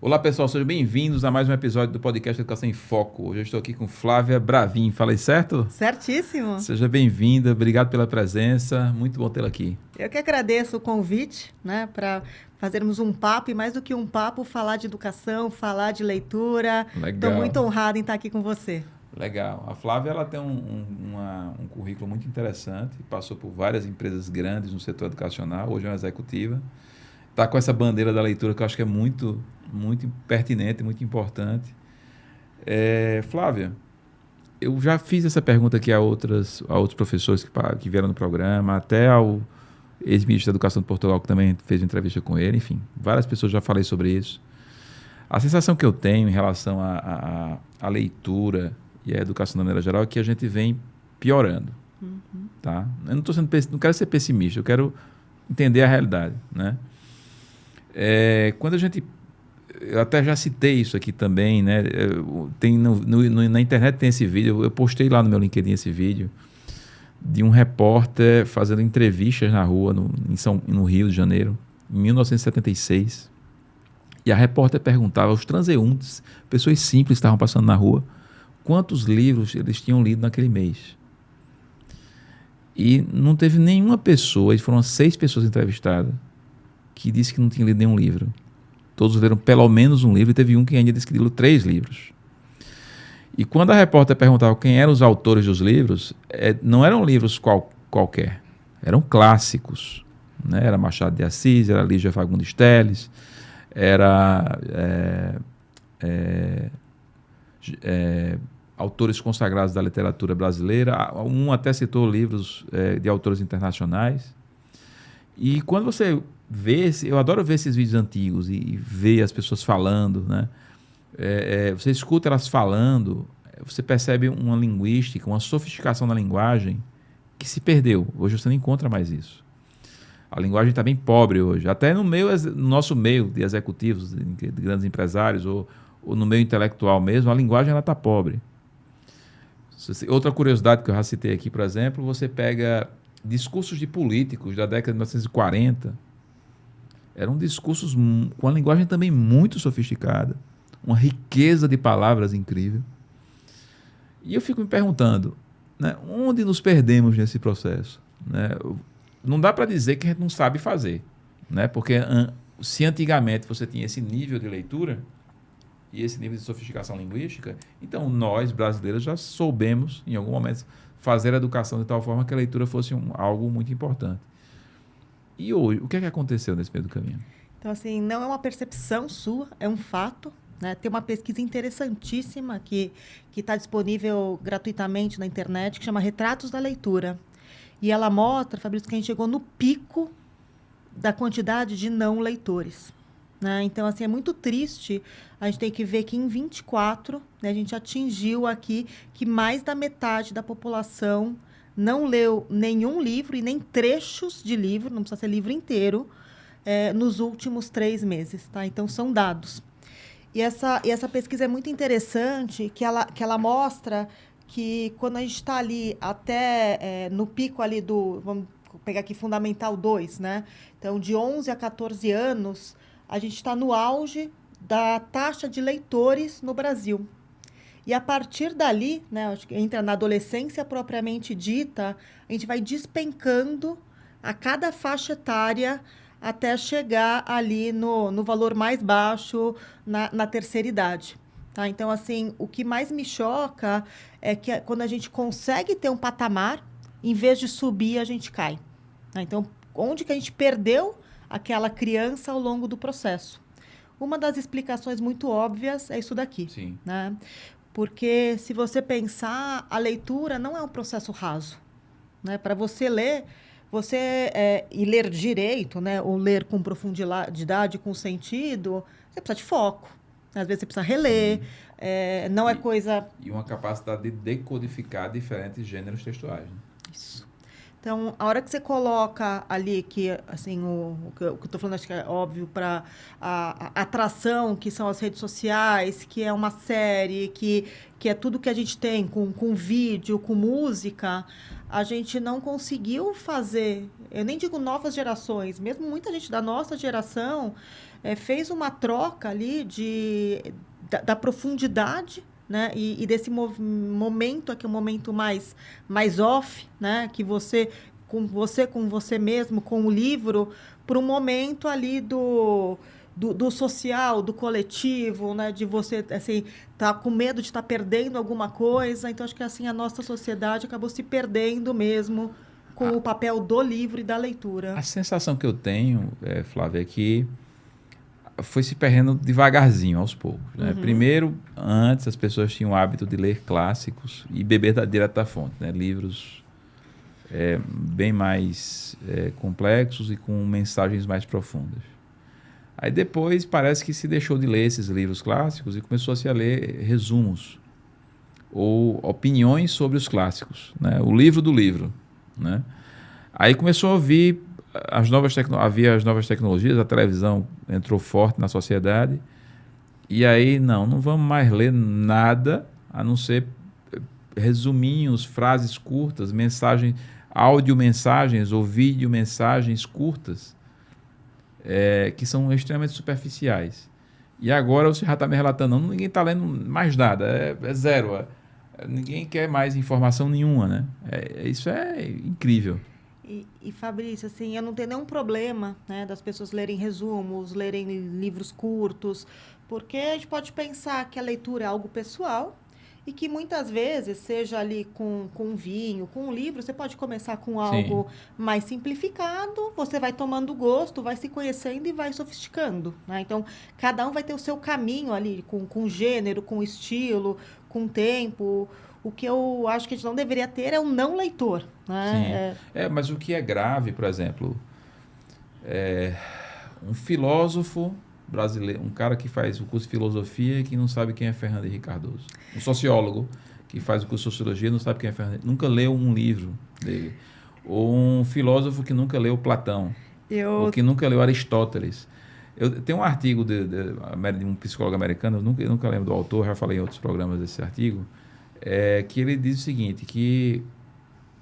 Olá, pessoal, sejam bem-vindos a mais um episódio do podcast Educação em Foco. Hoje eu estou aqui com Flávia Bravin. Falei certo? Certíssimo. Seja bem-vinda, obrigado pela presença, muito bom tê-la aqui. Eu que agradeço o convite, né, para fazermos um papo, e mais do que um papo, falar de educação, falar de leitura. Estou Legal. muito honrada em estar aqui com você. Legal. A Flávia ela tem um currículo muito interessante, passou por várias empresas grandes no setor educacional, hoje é uma executiva. Está com essa bandeira da leitura que eu acho que é muito pertinente, muito importante. Flávia, eu já fiz essa pergunta aqui a outros professores que vieram no programa, até ao ex-ministro da Educação de Portugal, que também fez uma entrevista com ele, enfim, várias pessoas já falei sobre isso. A sensação que eu tenho em relação à leitura e à educação de maneira geral é que a gente vem piorando. Tá? Eu não quero ser pessimista, eu quero entender a realidade, né? Quando a gente... Eu até já citei isso aqui também, né? Tem na internet tem esse vídeo, eu postei lá no meu LinkedIn esse vídeo, de um repórter fazendo entrevistas na rua, no Rio de Janeiro, em 1976. E a repórter perguntava aos transeuntes, pessoas simples que estavam passando na rua, quantos livros eles tinham lido naquele mês. E não teve nenhuma pessoa, e foram 6 pessoas entrevistadas, que disse que não tinha lido nenhum livro. Todos leram pelo menos um livro, e teve um que ainda disse que leu 3 livros. E quando a repórter perguntava quem eram os autores dos livros, não eram livros qualquer, eram clássicos. Né? Era Machado de Assis, era Lígia Fagundes Telles, era autores consagrados da literatura brasileira. Um até citou livros de autores internacionais. E quando você vê, eu adoro ver esses vídeos antigos e ver as pessoas falando, né? Você escuta elas falando, você percebe uma linguística, uma sofisticação na linguagem que se perdeu. Hoje você não encontra mais isso. A linguagem está bem pobre hoje. Até no nosso meio de executivos, de grandes empresários, ou no meio intelectual mesmo, a linguagem está pobre. Outra curiosidade que eu já citei aqui, por exemplo, você pega discursos de políticos da década de 1940, eram discursos com a linguagem também muito sofisticada, uma riqueza de palavras incrível. E eu fico me perguntando, né, onde nos perdemos nesse processo? Né? Não dá para dizer que a gente não sabe fazer, né? Porque se antigamente você tinha esse nível de leitura e esse nível de sofisticação linguística, então nós, brasileiros, já soubemos, em algum momento, fazer a educação de tal forma que a leitura fosse algo muito importante. E hoje, o que é que aconteceu nesse meio do caminho? Então, assim, não é uma percepção sua, é um fato. Né? Tem uma pesquisa interessantíssima que está disponível gratuitamente na internet, que chama Retratos da Leitura. E ela mostra, Fabrício, que a gente chegou no pico da quantidade de não leitores. Né? Então, assim, é muito triste. A gente tem que ver que em 24, né, a gente atingiu aqui que mais da metade da população não leu nenhum livro e nem trechos de livro, não precisa ser livro inteiro, nos últimos 3 meses. Tá? Então, são dados. E essa pesquisa é muito interessante, que ela mostra que quando a gente está ali até no pico ali vamos pegar aqui Fundamental 2, né? Então, de 11 a 14 anos, a gente está no auge da taxa de leitores no Brasil. E a partir dali, né, acho que entra na adolescência propriamente dita, a gente vai despencando a cada faixa etária até chegar ali no valor mais baixo, na terceira idade. Tá? Então, assim, o que mais me choca é que quando a gente consegue ter um patamar, em vez de subir, a gente cai. Tá? Então, onde que a gente perdeu aquela criança ao longo do processo? Uma das explicações muito óbvias é isso daqui. Sim. Né? Porque, se você pensar, a leitura não é um processo raso. Né? Para você ler, e ler direito, né? Ou ler com profundidade, com sentido, você precisa de foco. Às vezes você precisa reler, não é coisa... E uma capacidade de decodificar diferentes gêneros textuais. Né? Isso. Então, a hora que você coloca ali que, assim, o que eu estou falando, acho que é óbvio para a atração, que são as redes sociais, que é uma série, que é tudo que a gente tem com vídeo, com música, a gente não conseguiu fazer, eu nem digo novas gerações, mesmo muita gente da nossa geração fez uma troca ali da profundidade, né? E desse momento aqui, um momento mais off, né? Que com você mesmo, com o livro, para um momento ali do social, do coletivo, né? De você, assim, tá com medo de estar perdendo alguma coisa. Então, acho que, assim, a nossa sociedade acabou se perdendo mesmo com o papel do livro e da leitura. A sensação que eu tenho, Flávia, é que foi se perdendo devagarzinho, aos poucos. Né? Primeiro, antes, as pessoas tinham o hábito de ler clássicos e beber direto da fonte, né? Livros bem mais complexos e com mensagens mais profundas. Aí depois parece que se deixou de ler esses livros clássicos e começou-se a ler resumos ou opiniões sobre os clássicos, né? O livro do livro, né? Aí começou a ouvir havia as novas tecnologias, a televisão entrou forte na sociedade, e aí não vamos mais ler nada, a não ser resuminhos, frases curtas, áudio-mensagens ou vídeo-mensagens curtas, que são extremamente superficiais. E agora você já está me relatando, ninguém está lendo mais nada, é zero. Ninguém quer mais informação nenhuma, né? Isso é incrível. E Fabrício, assim, eu não tenho nenhum problema, né, das pessoas lerem resumos, lerem livros curtos, porque a gente pode pensar que a leitura é algo pessoal e que muitas vezes, seja ali com vinho, com um livro, você pode começar com algo mais simplificado, você vai tomando gosto, vai se conhecendo e vai sofisticando, né? Então, cada um vai ter o seu caminho ali, com gênero, com estilo, com tempo. O que eu acho que a gente não deveria ter é um não leitor, né? Sim. Mas o que é grave, por exemplo, um filósofo brasileiro, um cara que faz o curso de filosofia e que não sabe quem é Fernando Henrique Cardoso. Um sociólogo que faz o curso de sociologia e não sabe quem é Fernando Henrique, nunca leu um livro dele. Ou um filósofo que nunca leu Platão. Ou que nunca leu Aristóteles. Eu tenho um artigo de um psicólogo americano, eu nunca lembro do autor, já falei em outros programas desse artigo, que ele diz o seguinte, que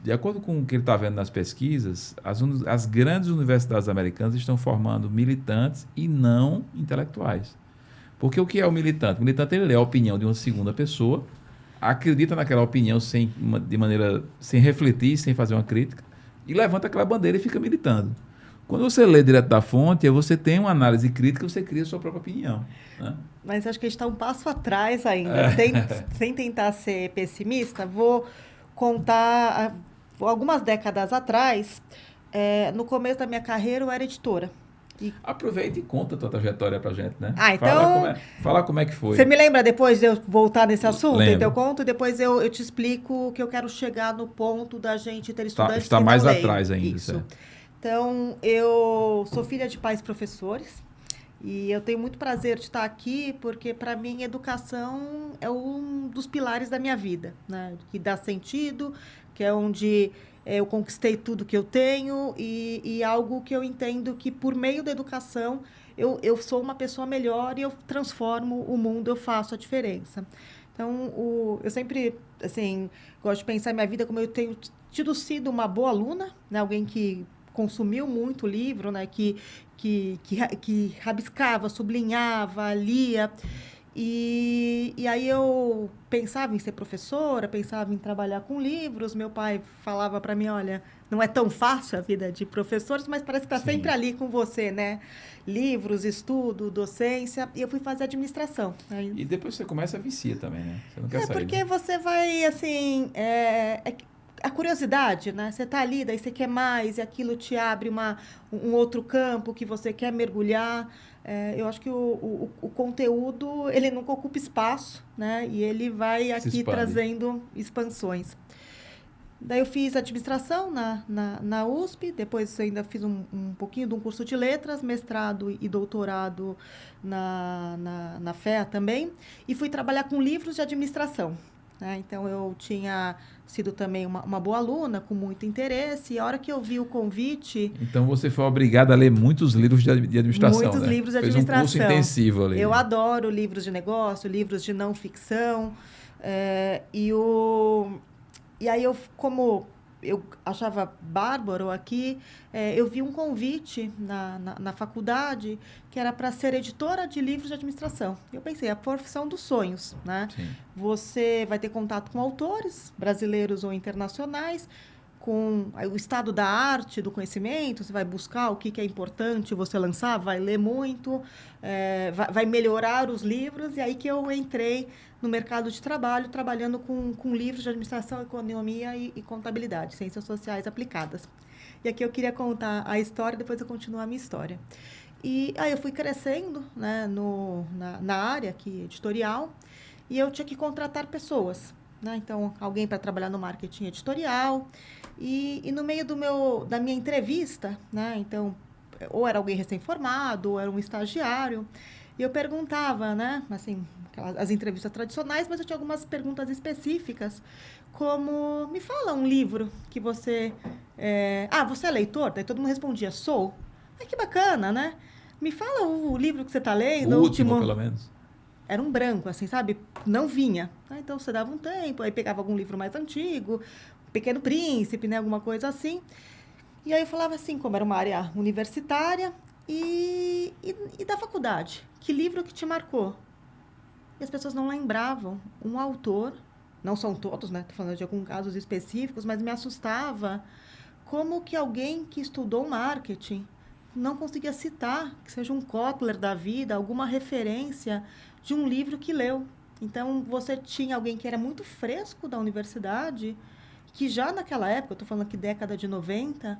de acordo com o que ele está vendo nas pesquisas, as grandes universidades americanas estão formando militantes e não intelectuais. Porque o que é o militante? O militante, ele lê a opinião de uma segunda pessoa, acredita naquela opinião sem refletir, sem fazer uma crítica, e levanta aquela bandeira e fica militando. Quando você lê direto da fonte, você tem uma análise crítica, você cria a sua própria opinião, né? Mas acho que a gente está um passo atrás ainda. Sem tentar ser pessimista, vou contar... Algumas décadas atrás, no começo da minha carreira, eu era editora. Aproveita e conta a tua trajetória pra gente, né? Então... Fala como é que foi. Você me lembra depois de eu voltar nesse assunto? Lembro. Então eu conto e depois eu te explico que eu quero chegar no ponto da gente ter estudantes está que mais não leem. atrás ainda. Isso. Então, eu sou filha de pais professores e eu tenho muito prazer de estar aqui porque, para mim, educação é um dos pilares da minha vida, né? Que dá sentido, que é onde eu conquistei tudo que eu tenho e algo que eu entendo que, por meio da educação, eu sou uma pessoa melhor e eu transformo o mundo, eu faço a diferença. Então, eu sempre, assim, gosto de pensar em minha vida como eu tenho sido uma boa aluna, né? Alguém que consumiu muito livro, né? Que rabiscava, sublinhava, lia. E aí eu pensava em ser professora, pensava em trabalhar com livros. Meu pai falava para mim, olha, não é tão fácil a vida de professores, mas parece que está sempre ali com você, né? Livros, estudo, docência. E eu fui fazer administração. Aí... E depois você começa a viciar também, né? Você não quer sair, porque né? você vai, assim... a curiosidade, né? Você está ali, daí você quer mais, e aquilo te abre um outro campo que você quer mergulhar. Eu acho que o conteúdo, ele nunca ocupa espaço, né? E ele vai aqui trazendo expansões. Daí eu fiz administração na USP, depois eu ainda fiz um pouquinho de um curso de letras, mestrado e doutorado na FEA também, e fui trabalhar com livros de administração. né? Então, eu tinha sido também uma boa aluna, com muito interesse, e a hora que eu vi o convite... Então, você foi obrigada a ler muitos livros de administração, Muitos né? livros de Fez um curso administração. intensivo ali. Eu adoro livros de negócio, livros de não ficção. E aí, como eu achava bárbaro aqui, eu vi um convite na faculdade que era para ser editora de livros de administração. Eu pensei, a profissão dos sonhos, né? Sim. Você vai ter contato com autores, brasileiros ou internacionais, com o estado da arte, do conhecimento, você vai buscar o que é importante você lançar, vai ler muito, vai melhorar os livros, e aí que eu entrei no mercado de trabalho, trabalhando com livros de administração, economia e contabilidade, ciências sociais aplicadas. E aqui eu queria contar a história, depois eu continuo a minha história. E aí eu fui crescendo, né, na área aqui, editorial, e eu tinha que contratar pessoas, né? Então, alguém para trabalhar no marketing editorial. E no meio da minha entrevista, né? Então, ou era alguém recém-formado, ou era um estagiário, e eu perguntava, né? Assim, as entrevistas tradicionais, mas eu tinha algumas perguntas específicas, como, me fala um livro que você... você é leitor? Daí todo mundo respondia, sou. Ai, que bacana, né? Me fala o livro que você está lendo. O último, pelo menos. Era um branco, assim, sabe? Não vinha. Então, você dava um tempo, aí pegava algum livro mais antigo, Pequeno Príncipe, né? Alguma coisa assim. E aí eu falava assim, como era uma área universitária e da faculdade. Que livro que te marcou? E as pessoas não lembravam. Um autor, não são todos, né? Estou falando de alguns casos específicos, mas me assustava como que alguém que estudou marketing não conseguia citar, que seja um Kotler da vida, alguma referência de um livro que leu. Então, você tinha alguém que era muito fresco da universidade, que já naquela época, eu estou falando aqui década de 90,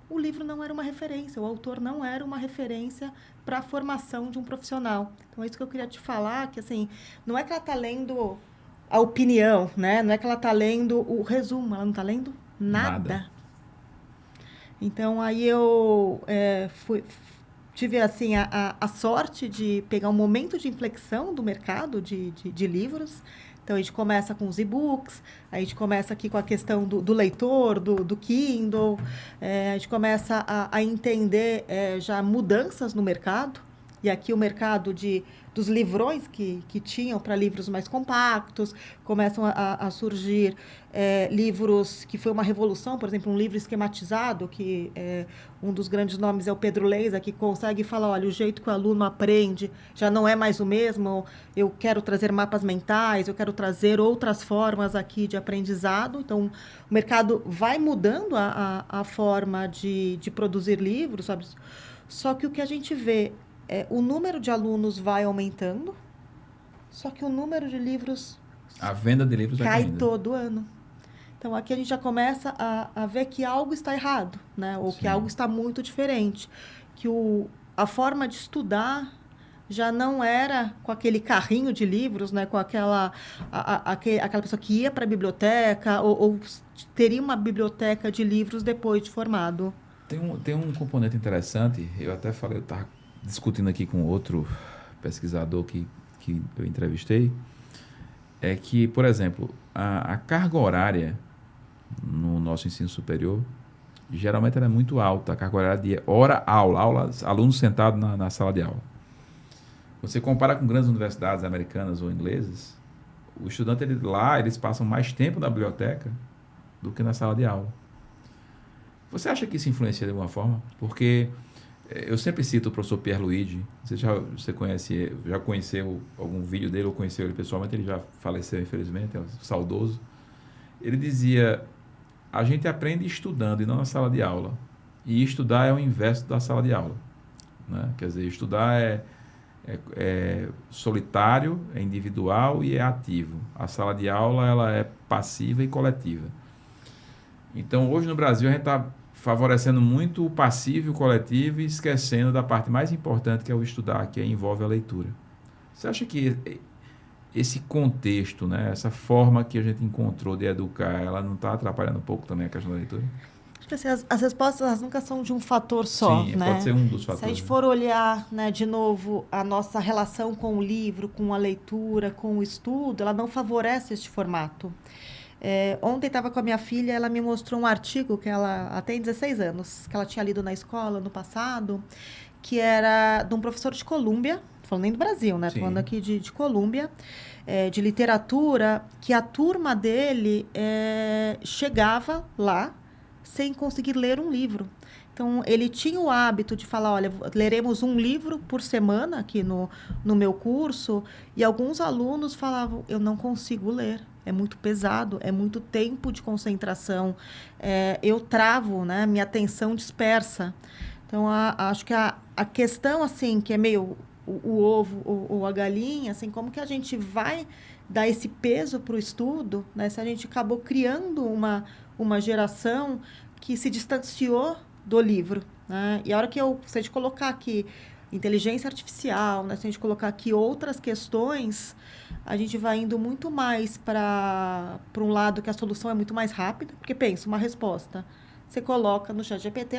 o livro não era uma referência, o autor não era uma referência para a formação de um profissional. Então, é isso que eu queria te falar, que assim, não é que ela está lendo a opinião, né? Não é que ela está lendo o resumo, ela não está lendo nada. Então, aí eu tive assim, a sorte de pegar um momento de inflexão do mercado de livros. Então, a gente começa com os e-books, a gente começa aqui com a questão do leitor, do Kindle, a gente começa a entender já mudanças no mercado. E aqui o mercado dos livrões que tinham para livros mais compactos, começam a surgir livros que foi uma revolução, por exemplo, um livro esquematizado, que um dos grandes nomes é o Pedro Leisa, que consegue falar, olha, o jeito que o aluno aprende já não é mais o mesmo, eu quero trazer mapas mentais, eu quero trazer outras formas aqui de aprendizado. Então, o mercado vai mudando a forma de produzir livros, sabe? Só que o que a gente vê o número de alunos vai aumentando, só que o número de livros... A venda de livros cai todo ano. Então, aqui a gente já começa a ver que algo está errado, né? Ou que algo está muito diferente. Que a forma de estudar já não era com aquele carrinho de livros, né? Com aquela pessoa que ia para a biblioteca ou teria uma biblioteca de livros depois de formado. Tem um componente interessante, eu até falei, eu estava discutindo aqui com outro pesquisador que eu entrevistei, é que, por exemplo, a carga horária no nosso ensino superior geralmente era muito alta, a carga horária de hora-aula, aluno sentado na sala de aula. Você compara com grandes universidades americanas ou inglesas, o estudante eles passam mais tempo na biblioteca do que na sala de aula. Você acha que isso influencia de alguma forma? Porque eu sempre cito o professor Pierluigi, você já conheceu algum vídeo dele ou conheceu ele pessoalmente, ele já faleceu infelizmente, é saudoso. Ele dizia, a gente aprende estudando e não na sala de aula. E estudar é o inverso da sala de aula, né? Quer dizer, estudar é solitário, é individual e é ativo. A sala de aula ela é passiva e coletiva. Então, hoje no Brasil, a gente está favorecendo muito o passivo e o coletivo e esquecendo da parte mais importante, que é o estudar, que envolve a leitura. Você acha que esse contexto, né, essa forma que a gente encontrou de educar, ela não está atrapalhando um pouco também a questão da leitura? Acho que assim, as respostas elas nunca são de um fator só, Sim, né? pode ser um dos Se a fatores. gente for olhar, né, de novo, a nossa relação com o livro, com a leitura, com o estudo, ela não favorece este formato. Ontem estava com a minha filha, ela me mostrou um artigo que ela tem 16 anos, que ela tinha lido na escola no passado, que era de um professor de Colômbia, falando nem do Brasil, né? Tô falando Sim. aqui de Colômbia, de literatura, que a turma dele chegava lá sem conseguir ler um livro. Então, ele tinha o hábito de falar, olha, leremos um livro por semana aqui no meu curso, e alguns alunos falavam, eu não consigo ler, é muito pesado, é muito tempo de concentração, eu travo, né, minha atenção dispersa. Então, acho que a questão, assim, que é meio o ovo ou a galinha, assim, como que a gente vai dar esse peso para o estudo, né, se a gente acabou criando uma geração que se distanciou do livro, né? E a hora que se a gente colocar aqui inteligência artificial, né? Se a gente colocar aqui outras questões, a gente vai indo muito mais para um lado que a solução é muito mais rápida, porque pensa, uma resposta, você coloca no ChatGPT,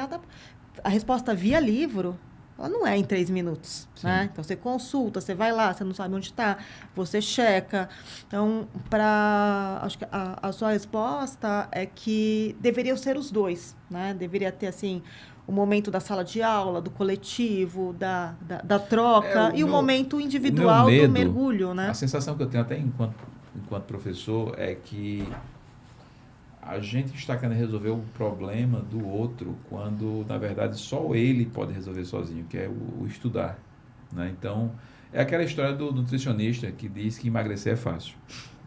a resposta via livro, ela não é em 3 minutos, né? Então, você consulta, você vai lá, você não sabe onde está, você checa. Então, acho que a sua resposta é que deveriam ser os dois, né? Deveria ter, assim, o momento da sala de aula, do coletivo, da troca, e o momento O meu individual do medo, mergulho, a né? sensação que eu tenho até enquanto professor é que a gente está querendo resolver o problema do outro quando, na verdade, só ele pode resolver sozinho, que é o estudar, né? Então, é aquela história do nutricionista que diz que emagrecer é fácil,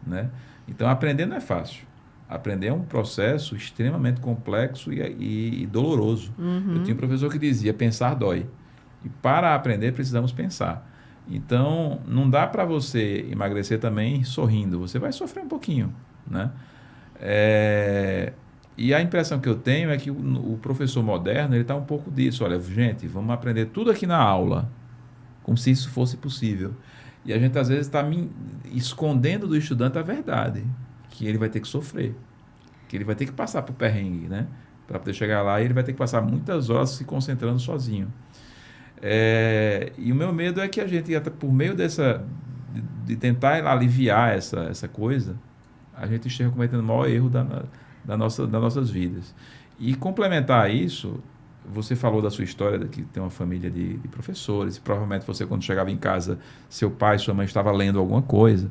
né? Então, aprender não é fácil. Aprender é um processo extremamente complexo e doloroso. Eu tinha um professor que dizia, pensar dói. E para aprender, precisamos pensar. Então, não dá para você emagrecer também sorrindo. Você vai sofrer um pouquinho, né? E a impressão que eu tenho é que o professor moderno ele está um pouco disso. Olha, gente, vamos aprender tudo aqui na aula, como se isso fosse possível. E a gente às vezes está escondendo do estudante a verdade, que ele vai ter que sofrer, que ele vai ter que passar por perrengue, né? Para poder chegar lá, e ele vai ter que passar muitas horas se concentrando sozinho. E o meu medo é que a gente, por meio de tentar aliviar essa coisa, a gente esteja cometendo o maior erro das nossas vidas. E complementar isso, você falou da sua história, que tem uma família de professores, e provavelmente você, quando chegava em casa, seu pai, sua mãe estava lendo alguma coisa.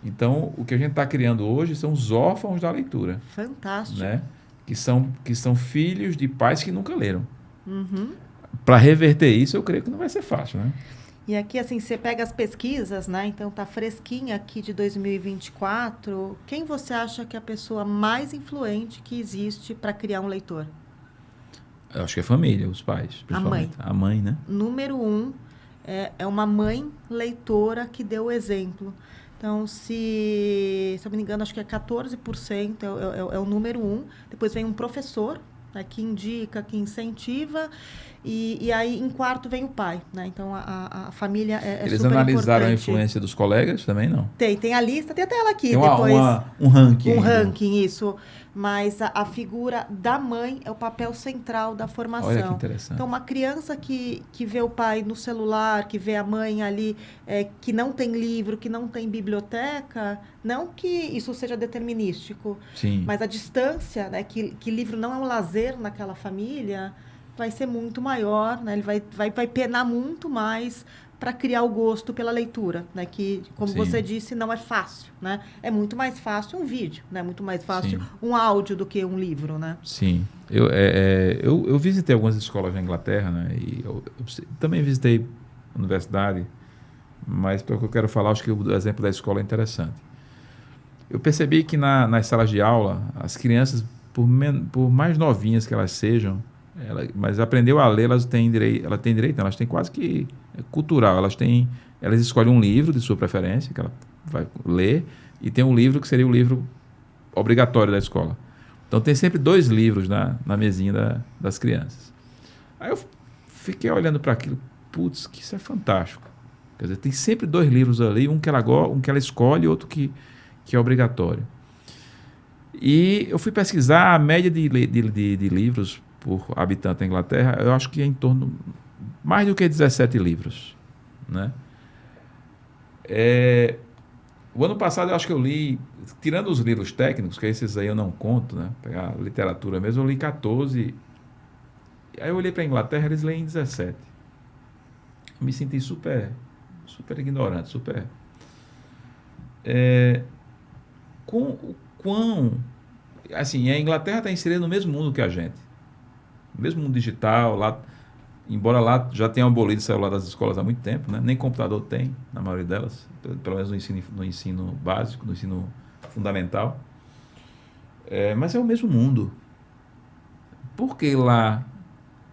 Então, o que a gente está criando hoje são os órfãos da leitura. Fantástico. Né? Que são filhos de pais que nunca leram. Para reverter isso, eu creio que não vai ser fácil, né? E aqui, assim, você pega as pesquisas, né? Então, tá fresquinha aqui de 2024. Quem você acha que é a pessoa mais influente que existe para criar um leitor? Eu acho que é família, os pais, principalmente. A mãe, né? Número 1 é uma mãe leitora que deu o exemplo. Então, se eu não me engano, acho que é 14%, é o número 1. Depois vem um professor, né, que indica, que incentiva, e aí em quarto vem o pai, né? Então a família é Eles super analisaram importante. a influência dos colegas também, não? Tem a lista, tem até ela aqui tem depois. Um ranking. Um ranking, isso. Mas a figura da mãe é o papel central da formação. Olha que interessante. Então, uma criança que vê o pai no celular, que vê a mãe ali, que não tem livro, que não tem biblioteca, não que isso seja determinístico, Sim. mas a distância, né, que livro não é um lazer naquela família, vai ser muito maior, né? Ele vai penar muito mais para criar o gosto pela leitura, né? Que, como Sim. você disse, não é fácil, né? É muito mais fácil um vídeo, né? Muito mais fácil Sim. um áudio do que um livro, né? Sim. Eu visitei algumas escolas na Inglaterra, né? E eu também visitei a universidade, mas pelo que eu quero falar, acho que o exemplo da escola é interessante. Eu percebi que nas salas de aula, as crianças, por mais novinhas que elas sejam, mas aprendeu a ler, elas têm direito, elas têm quase que cultural, elas escolhem um livro de sua preferência, que ela vai ler, e tem um livro que seria o livro obrigatório da escola. Então tem sempre 2 livros na mesinha das crianças. Aí eu fiquei olhando para aquilo, putz, que isso é fantástico. Quer dizer, tem sempre 2 livros ali, um que ela escolhe e outro que é obrigatório. E eu fui pesquisar a média de livros por habitante da Inglaterra, eu acho que é em torno mais do que 17 livros, né? O ano passado eu acho que eu li, tirando os livros técnicos, que esses aí eu não conto, né? Pegar a literatura mesmo, eu li 14. Aí eu olhei para a Inglaterra, eles leem 17. Eu me senti super ignorante, com o quão, assim, a Inglaterra está inserida no mesmo mundo que a gente, no mesmo mundo digital, lá, embora lá já tenha abolido o celular das escolas há muito tempo, né? Nem computador tem, na maioria delas, pelo menos no ensino básico, no ensino fundamental. Mas é o mesmo mundo. Por que lá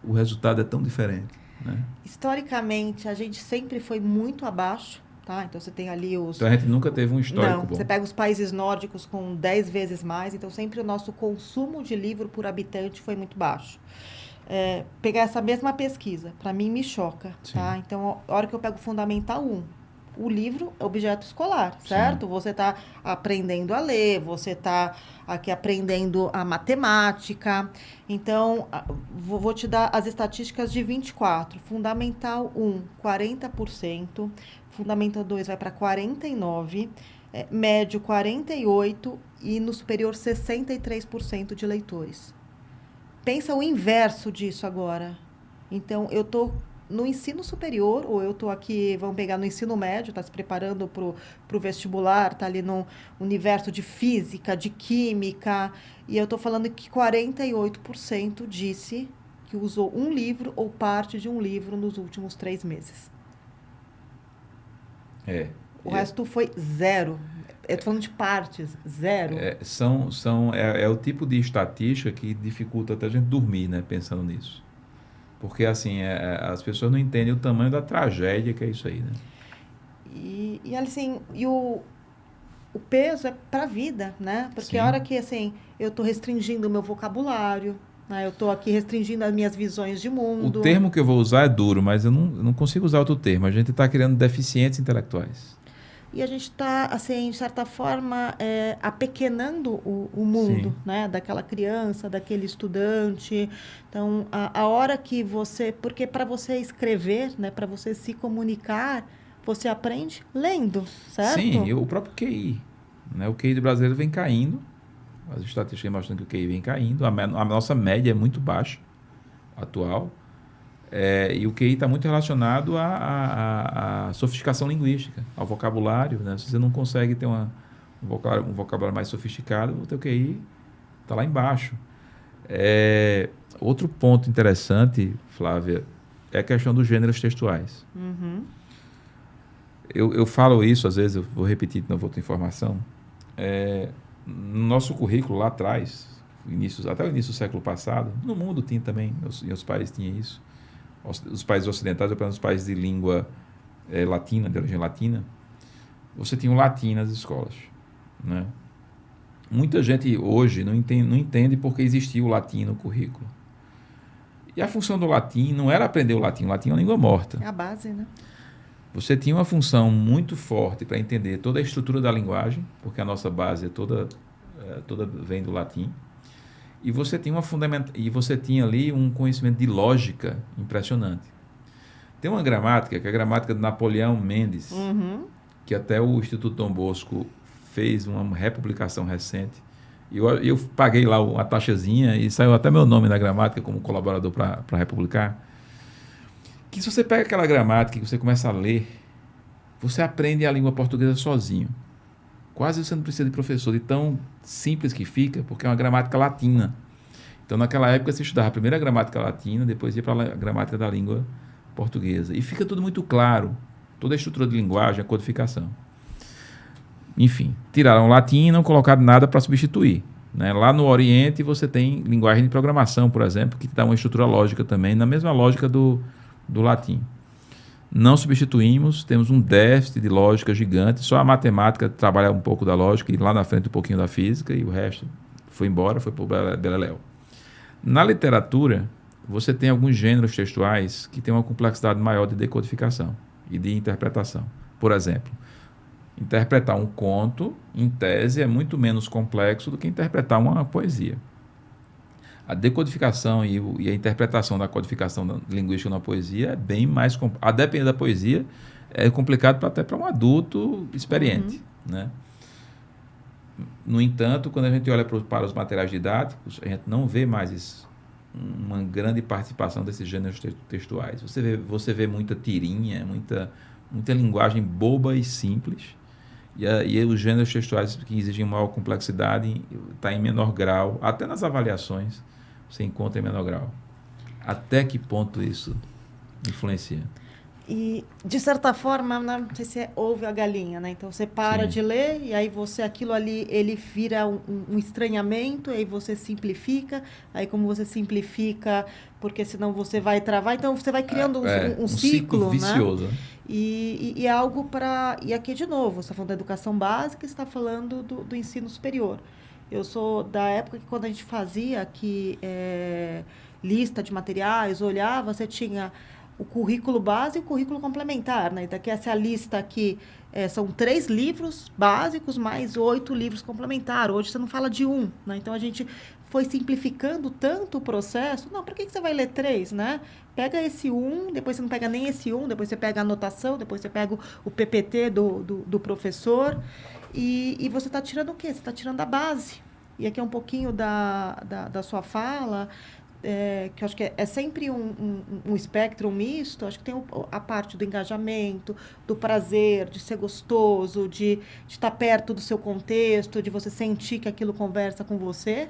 o resultado é tão diferente, né? Historicamente, a gente sempre foi muito abaixo, tá? Então, você tem ali os... Então a gente nunca teve um histórico Não, bom. você pega os países nórdicos com 10 vezes mais, então sempre o nosso consumo de livro por habitante foi muito baixo. Pegar essa mesma pesquisa, para mim me choca, tá? Então, a hora que eu pego o Fundamental 1, o livro é objeto escolar, certo? Sim. Você está aprendendo a ler, você está aqui aprendendo a matemática. Então, vou te dar as estatísticas de 24. Fundamental 1, 40%. Fundamental 2 vai para 49%. Médio, 48%. E no superior, 63% de leitores. Pensa o inverso disso agora. Então, eu estou no ensino superior, ou eu estou aqui, vamos pegar no ensino médio, está se preparando para o vestibular, está ali no universo de física, de química, e eu estou falando que 48% disse que usou um livro ou parte de um livro nos últimos 3 meses. O resto foi 0. Eu estou falando de partes, 0. É o tipo de estatística que dificulta até a gente dormir, né, pensando nisso. Porque, assim, as pessoas não entendem o tamanho da tragédia que é isso aí, né? E assim, o peso é para a vida, né? Porque Sim. A hora que, assim, eu estou restringindo o meu vocabulário, né? Eu estou aqui restringindo as minhas visões de mundo. O termo que eu vou usar é duro, mas eu não consigo usar outro termo. A gente está criando deficientes intelectuais. E a gente está, assim, de certa forma, apequenando o mundo, Sim. né? Daquela criança, daquele estudante. Então, a hora que você... Porque para você escrever, né? Para você se comunicar, você aprende lendo, certo? Sim, o próprio QI. Né? O QI do brasileiro vem caindo. As estatísticas mostram que o QI vem caindo. A nossa média é muito baixa, atual. E o QI está muito relacionado à sofisticação linguística, ao vocabulário, né? Se você não consegue ter um vocabulário mais sofisticado, o teu QI está lá embaixo. Outro ponto interessante, Flávia, é a questão dos gêneros textuais. Uhum. Eu falo isso, às vezes, eu vou repetir de novo outra informação. No nosso currículo lá atrás, até o início do século passado, no mundo tinha também, em outros países tinha isso. Os países ocidentais, ou pelo menos os países de língua latina, de origem latina, você tinha o latim nas escolas, né? Muita gente hoje não entende porque existia o latim no currículo. E a função do latim não era aprender o latim é uma língua morta. É a base, né? Você tinha uma função muito forte para entender toda a estrutura da linguagem, porque a nossa base toda vem do latim. E você tinha ali um conhecimento de lógica impressionante. Tem uma gramática, que é a gramática de Napoleão Mendes, uhum. que até o Instituto Dom Bosco fez uma republicação recente. E eu paguei lá uma taxazinha e saiu até meu nome na gramática como colaborador para republicar. Que se você pega aquela gramática e você começa a ler, você aprende a língua portuguesa sozinho. Quase você não precisa de professor, de tão simples que fica, porque é uma gramática latina. Então, naquela época, você estudava primeiro a gramática latina, depois ia para a gramática da língua portuguesa. E fica tudo muito claro, toda a estrutura de linguagem, a codificação. Enfim, tiraram o latim e não colocaram nada para substituir. Né? Lá no Oriente, você tem linguagem de programação, por exemplo, que dá uma estrutura lógica também, na mesma lógica do latim. Não substituímos, temos um déficit de lógica gigante, só a matemática trabalha um pouco da lógica e lá na frente um pouquinho da física e o resto foi embora, foi para o beleléu. Na literatura, você tem alguns gêneros textuais que têm uma complexidade maior de decodificação e de interpretação. Por exemplo, Interpretar um conto, em tese, é muito menos complexo do que interpretar uma poesia. A decodificação e a interpretação da codificação linguística na poesia é bem mais... A depender da poesia, é complicado até para um adulto experiente, né? No entanto, quando a gente olha para os materiais didáticos, a gente não vê mais isso, uma grande participação desses gêneros textuais. Você vê muita tirinha, muita linguagem boba e simples, e os gêneros textuais que exigem maior complexidade está em menor grau, até nas avaliações você encontra em menor grau. Até que ponto isso influencia? E, de certa forma, não sei se ouve a galinha, né? Então, você para de ler e aí aquilo ali, ele vira um estranhamento, aí você simplifica, aí como você simplifica, porque senão você vai travar, então você vai criando um ciclo vicioso. Né? E é algo para... E aqui, de novo, você está falando da educação básica, você está falando do ensino superior. Eu sou da época que, quando a gente fazia aqui lista de materiais, olhava, você tinha o currículo base e o currículo complementar, né? Então, aqui essa lista aqui são 3 livros básicos mais 8 livros complementares. Hoje você não fala de um, né? Então, a gente foi simplificando tanto o processo. Não, para que você vai ler 3, né? Pega esse depois você não pega nem esse depois você pega a anotação, depois você pega o PPT do professor e você está tirando o quê? Você está tirando a base. E aqui é um pouquinho da sua fala... que eu acho que é sempre um espectro misto. Acho que tem a parte do engajamento, do prazer, de ser gostoso, de estar perto do seu contexto, de você sentir que aquilo conversa com você,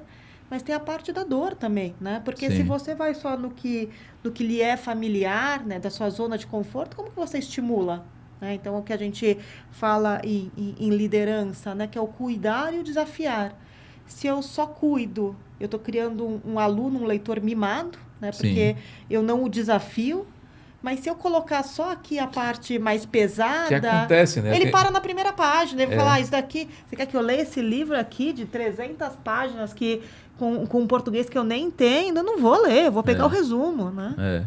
mas tem a parte da dor também, né? Porque se você vai só no que lhe é familiar, né, da sua zona de conforto, como que você estimula? Né? Então, o que a gente fala em liderança, né, que é o cuidar e o desafiar. Se eu só cuido, eu estou criando um aluno, um leitor mimado, né? Porque eu não o desafio. Mas se eu colocar só aqui a parte mais pesada... Que acontece, né? Ele para na primeira página. Ele vai falar, isso daqui... Você quer que eu leia esse livro aqui de 300 páginas com um português que eu nem entendo? Eu não vou ler, eu vou pegar o resumo, né?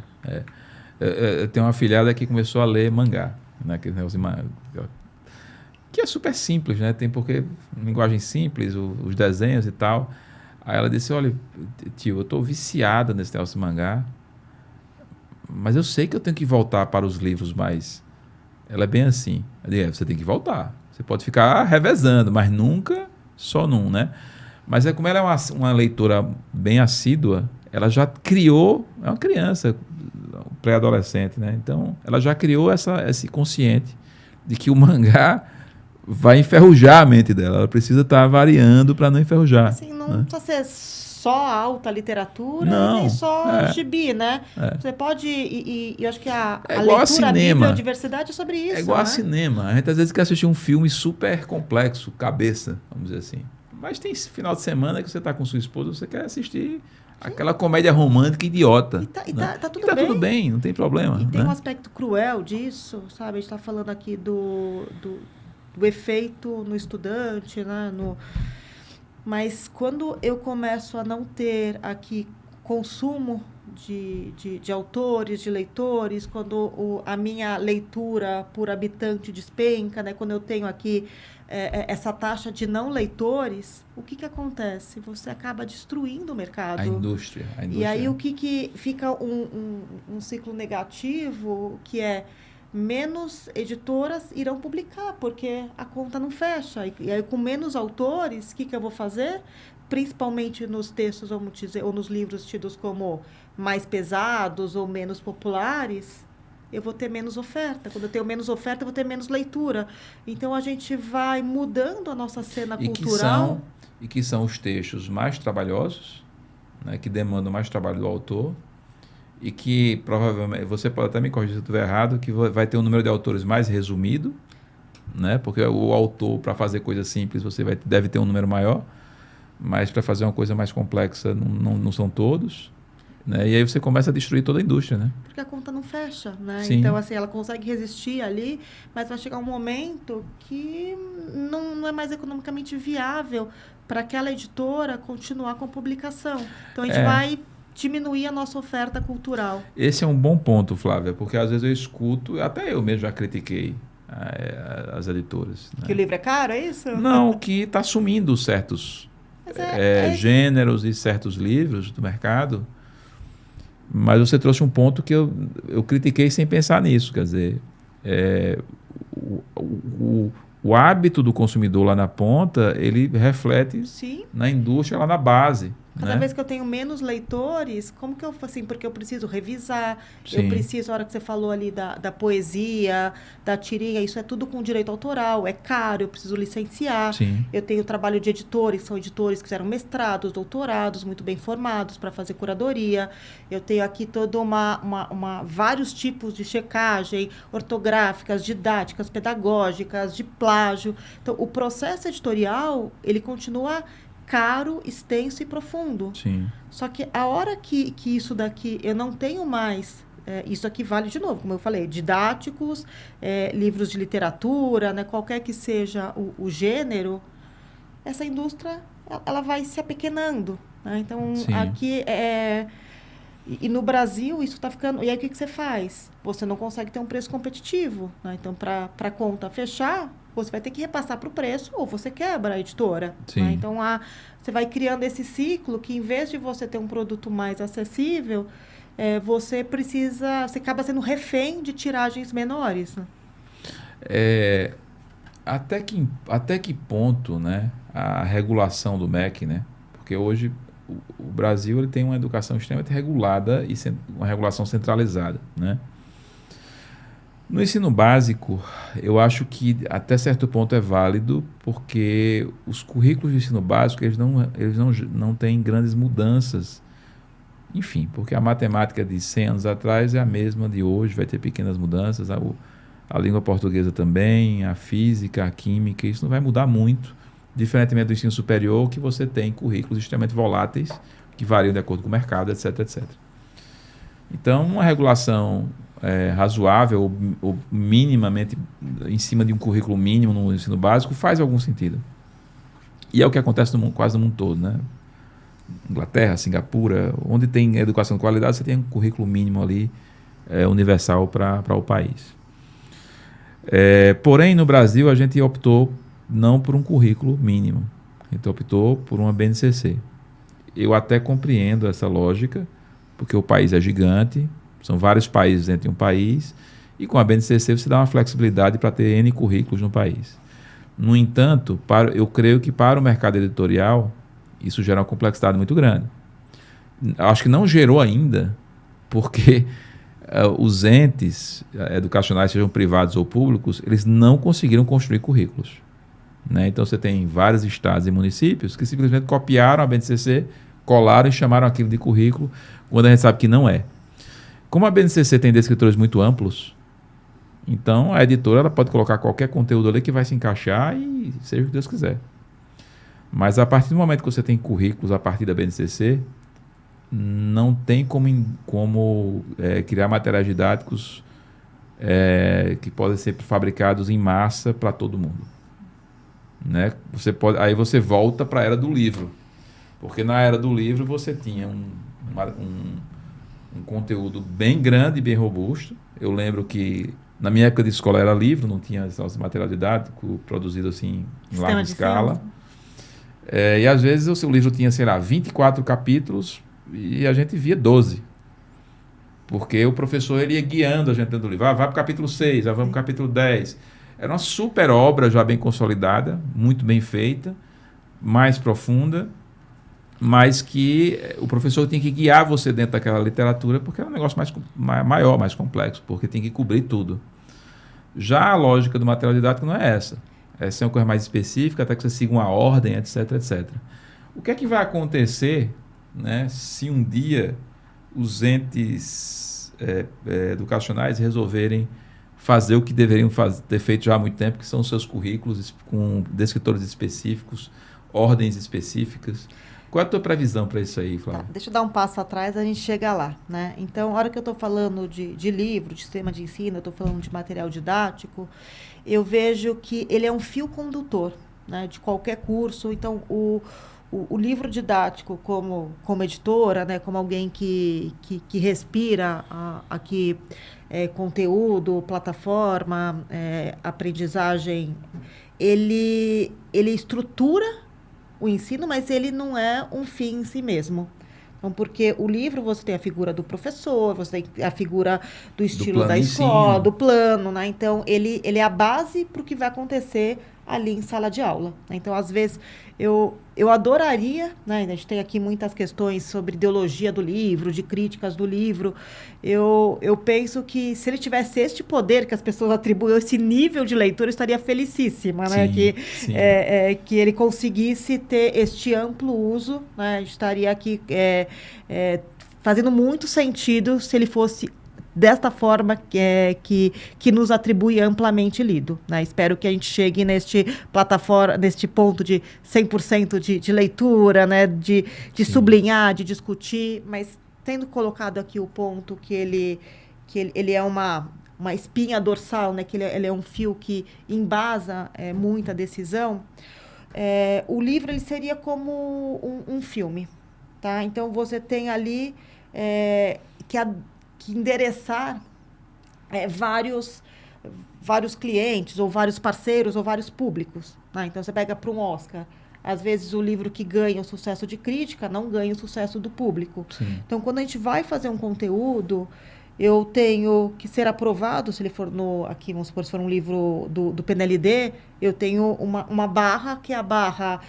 Eu tenho uma afilhada que começou a ler mangá, né? Que é super simples, né? Tem porque linguagem simples, os desenhos e tal. Aí ela disse, olha, tio, eu estou viciada nesse negócio de mangá, mas eu sei que eu tenho que voltar para os livros mais... Ela é bem assim. Eu digo, você tem que voltar. Você pode ficar revezando, mas nunca só num, né? Mas como ela é uma leitora bem assídua, ela já criou... É uma criança, pré-adolescente, né? Então, ela já criou esse consciente de que o mangá vai enferrujar a mente dela. Ela precisa estar variando para não enferrujar. Assim, não precisa ser só alta literatura, nem só gibi, né? Você pode... E eu acho que a leitura, a bibliodiversidade é sobre isso. É igual a cinema. A gente às vezes quer assistir um filme super complexo, cabeça, vamos dizer assim. Mas tem esse final de semana que você está com sua esposa, você quer assistir aquela comédia romântica idiota. Tá tudo bem, não tem problema. E tem um aspecto cruel disso, sabe? A gente está falando aqui do efeito no estudante, né? Mas quando eu começo a não ter aqui consumo de autores, de leitores, quando a minha leitura por habitante despenca, né? Quando eu tenho aqui essa taxa de não leitores, o que acontece? Você acaba destruindo o mercado. A indústria. E aí o que fica um ciclo negativo, que é menos editoras irão publicar, porque a conta não fecha. E aí, com menos autores, o que eu vou fazer? Principalmente nos textos, vamos dizer, ou nos livros tidos como mais pesados ou menos populares, eu vou ter menos oferta. Quando eu tenho menos oferta, eu vou ter menos leitura. Então, a gente vai mudando a nossa cena cultural. Que são os textos mais trabalhosos, né, que demandam mais trabalho do autor, e que provavelmente, você pode até me corrigir se eu estiver errado, que vai ter um número de autores mais resumido, né? Porque o autor, para fazer coisa simples, deve ter um número maior, mas para fazer uma coisa mais complexa não são todos, né? E aí você começa a destruir toda a indústria, né? Porque a conta não fecha, né? Sim. Então, assim, ela consegue resistir ali, mas vai chegar um momento que não é mais economicamente viável para aquela editora continuar com a publicação. Então, a gente vai diminuir a nossa oferta cultural. Esse é um bom ponto, Flávia, porque às vezes eu escuto, até eu mesmo já critiquei as editoras. Que o livro é caro, é isso? Não, que está sumindo certos gêneros e certos livros do mercado. Mas você trouxe um ponto que eu critiquei sem pensar nisso. Quer dizer, o hábito do consumidor lá na ponta, ele reflete Sim. na indústria lá na base. Cada vez que eu tenho menos leitores, como que eu faço assim? Porque eu preciso revisar, Sim. eu preciso, a hora que você falou ali da poesia, da tirinha, isso é tudo com direito autoral, é caro, eu preciso licenciar. Sim. Eu tenho trabalho de editores, são editores que fizeram mestrados, doutorados, muito bem formados para fazer curadoria. Eu tenho aqui toda vários tipos de checagem, ortográficas, didáticas, pedagógicas, de plágio. Então, o processo editorial, ele continua caro, extenso e profundo. Sim. Só que a hora que isso daqui eu não tenho mais, isso aqui vale de novo, como eu falei, didáticos, livros de literatura, né, qualquer que seja o gênero, essa indústria ela vai se apequenando. Né? Então, Sim. aqui e no Brasil isso está ficando. E aí o que você faz? Você não consegue ter um preço competitivo. Né? Então, para a conta fechar, você vai ter que repassar para o preço ou você quebra a editora. Né? Então, você vai criando esse ciclo que, em vez de você ter um produto mais acessível, você acaba sendo refém de tiragens menores. Né? Até que ponto, né, a regulação do MEC, né? Porque hoje o Brasil ele tem uma educação extremamente regulada e uma regulação centralizada, né? No ensino básico, eu acho que até certo ponto é válido, porque os currículos de ensino básico eles não têm grandes mudanças. Enfim, porque a matemática de 100 anos atrás é a mesma de hoje, vai ter pequenas mudanças, a língua portuguesa também, a física, a química, isso não vai mudar muito, diferentemente do ensino superior, que você tem currículos extremamente voláteis, que variam de acordo com o mercado, etc, etc. Então, uma regulação razoável ou minimamente em cima de um currículo mínimo no ensino básico faz algum sentido. E é o que acontece quase no mundo todo, né? Inglaterra, Singapura, onde tem educação de qualidade, você tem um currículo mínimo ali universal para o país. Porém, no Brasil, a gente optou não por um currículo mínimo, a gente optou por uma BNCC. Eu até compreendo essa lógica, porque o país é gigante, são vários países dentro de um país, e com a BNCC você dá uma flexibilidade para ter N currículos no país. No entanto, eu creio que para o mercado editorial, isso gera uma complexidade muito grande. Acho que não gerou ainda, porque os entes educacionais, sejam privados ou públicos, eles não conseguiram construir currículos. Né? Então você tem vários estados e municípios que simplesmente copiaram a BNCC, colaram e chamaram aquilo de currículo, quando a gente sabe que não é. Como a BNCC tem descritores muito amplos, então a editora ela pode colocar qualquer conteúdo ali que vai se encaixar e seja o que Deus quiser. Mas a partir do momento que você tem currículos a partir da BNCC, não tem como criar materiais didáticos que podem ser fabricados em massa para todo mundo. Né? Aí você volta para a era do livro. Porque na era do livro você tinha um conteúdo bem grande e bem robusto. Eu lembro que na minha época de escola era livro, não tinha esse material didático produzido assim em larga escala. E às vezes o seu livro tinha, sei lá, 24 capítulos e a gente via 12. Porque o professor ele ia guiando a gente dentro do livro. Vai para o capítulo 6, vamos para o capítulo 10. Era uma super obra já bem consolidada, muito bem feita, mais profunda, mas que o professor tem que guiar você dentro daquela literatura porque é um negócio maior, mais complexo, porque tem que cobrir tudo. Já a lógica do material didático não é essa. Essa é uma coisa mais específica, até que você siga uma ordem, etc, etc. O que é que vai acontecer, né, se um dia os entes educacionais resolverem fazer o que deveriam ter feito já há muito tempo, que são os seus currículos com descritores específicos, ordens específicas? Qual é a tua previsão para isso aí, Flávia? Tá, deixa eu dar um passo atrás, a gente chega lá. Né? Então, a hora que eu estou falando de livro, de sistema de ensino, eu estou falando de material didático, eu vejo que ele é um fio condutor, né, de qualquer curso. Então, o o livro didático como editora, né, como alguém que respira aqui conteúdo, plataforma, aprendizagem, ele estrutura o ensino, mas ele não é um fim em si mesmo. Então, porque o livro você tem a figura do professor, você tem a figura do estilo da escola, do plano, né? Então, ele é a base para o que vai acontecer ali em sala de aula. Então, às vezes, eu adoraria, né? A gente tem aqui muitas questões sobre ideologia do livro, de críticas do livro. Eu penso que se ele tivesse este poder que as pessoas atribuem, esse nível de leitura, eu estaria felicíssima, né? Que ele conseguisse ter este amplo uso, né? A gente estaria aqui fazendo muito sentido se ele fosse desta forma que nos atribui amplamente lido, né? Espero que a gente chegue neste ponto de 100% de leitura, né? De sublinhar, de discutir, mas tendo colocado aqui o ponto que ele é uma espinha dorsal, né? Que ele é um fio que embasa muita decisão. O livro ele seria como um filme, tá? Então você tem ali que endereçar vários clientes, ou vários parceiros, ou vários públicos. Né? Então, você pega para um Oscar. Às vezes, o livro que ganha o sucesso de crítica não ganha o sucesso do público. Sim. Então, quando a gente vai fazer um conteúdo, eu tenho que ser aprovado, se ele for aqui, vamos supor, se for um livro do PNLD, eu tenho uma barra, que é a barra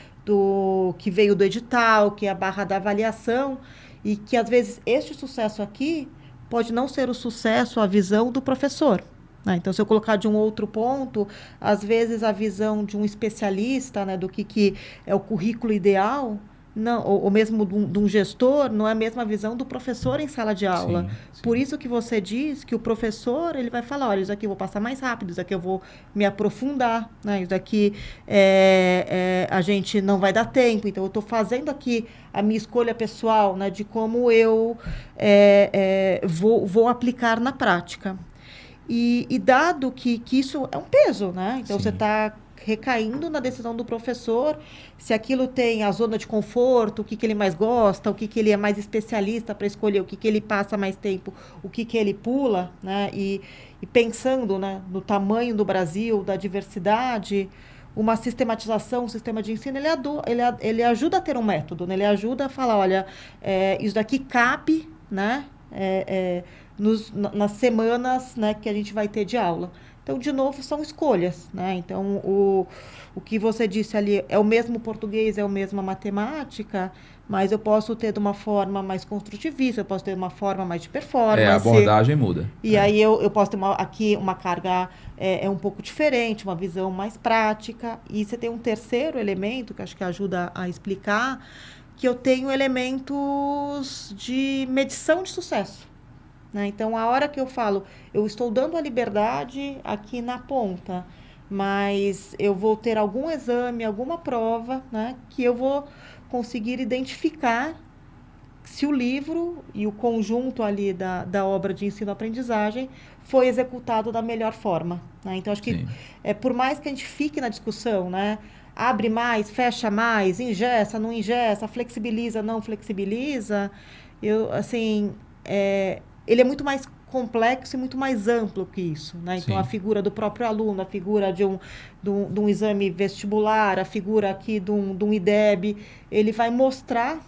que veio do edital, que é a barra da avaliação, e que, às vezes, este sucesso aqui pode não ser o sucesso, a visão do professor. Né? Então, se eu colocar de um outro ponto, às vezes a visão de um especialista, né, do que é o currículo ideal, não, ou mesmo de um gestor, não é a mesma visão do professor em sala de aula. Sim. Por isso que você diz que o professor ele vai falar, olha, isso aqui eu vou passar mais rápido, isso aqui eu vou me aprofundar, né? Isso aqui a gente não vai dar tempo, então eu estou fazendo aqui a minha escolha pessoal, né, de como eu vou aplicar na prática. E dado que isso é um peso, né? Então, Sim. Você está recaindo na decisão do professor, se aquilo tem a zona de conforto, o que ele mais gosta, o que ele é mais especialista para escolher, o que ele passa mais tempo, o que ele pula, né? E pensando, né, no tamanho do Brasil, da diversidade, uma sistematização, um sistema de ensino, ele ajuda a ter um método, né? Ele ajuda a falar, olha, isso daqui cabe, né? Nas semanas, né, que a gente vai ter de aula. Então, de novo, são escolhas, né? Então, o que você disse ali é o mesmo português, é a mesma matemática, mas eu posso ter de uma forma mais construtivista, eu posso ter de uma forma mais de performance. A abordagem muda. E aí eu posso ter aqui uma carga um pouco diferente, uma visão mais prática. E você tem um terceiro elemento, que acho que ajuda a explicar, que eu tenho elementos de medição de sucesso. Né? Então, a hora que eu falo, eu estou dando a liberdade aqui na ponta, mas eu vou ter algum exame, alguma prova, né, que eu vou conseguir identificar se o livro e o conjunto ali da obra de ensino-aprendizagem foi executado da melhor forma. Né? Então, acho que por mais que a gente fique na discussão, né, abre mais, fecha mais, engessa, não engessa, flexibiliza, não flexibiliza, ele é muito mais complexo e muito mais amplo que isso. Né? Então, Sim. A figura do próprio aluno, a figura de um exame vestibular, a figura aqui de um IDEB, ele vai mostrar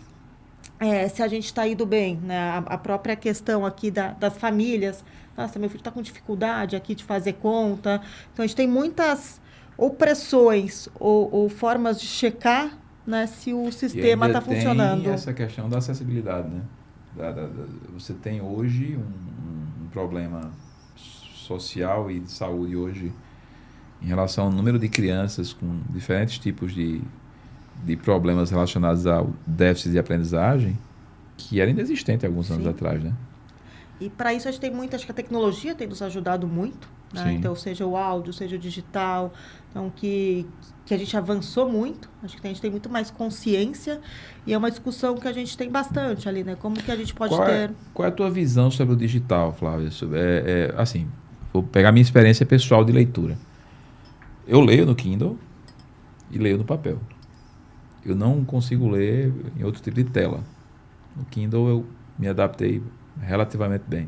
se a gente está indo bem. Né? A própria questão aqui das famílias. Nossa, meu filho está com dificuldade aqui de fazer conta. Então, a gente tem muitas pressões ou formas de checar, né, se o sistema está funcionando. Tem essa questão da acessibilidade, né? Você tem hoje um problema social e de saúde hoje em relação ao número de crianças com diferentes tipos de problemas relacionados ao déficit de aprendizagem que era inexistente alguns anos atrás, né? E para isso acho que a tecnologia tem nos ajudado muito, né? Então, seja o áudio, seja o digital, então que a gente avançou muito, acho que a gente tem muito mais consciência e é uma discussão que a gente tem bastante ali, né? Como que a gente pode ter... Qual é a tua visão sobre o digital, Flávia? Assim, vou pegar minha experiência pessoal de leitura. Eu leio no Kindle e leio no papel. eu não consigo ler em outro tipo de tela. No Kindle eu me adaptei relativamente bem.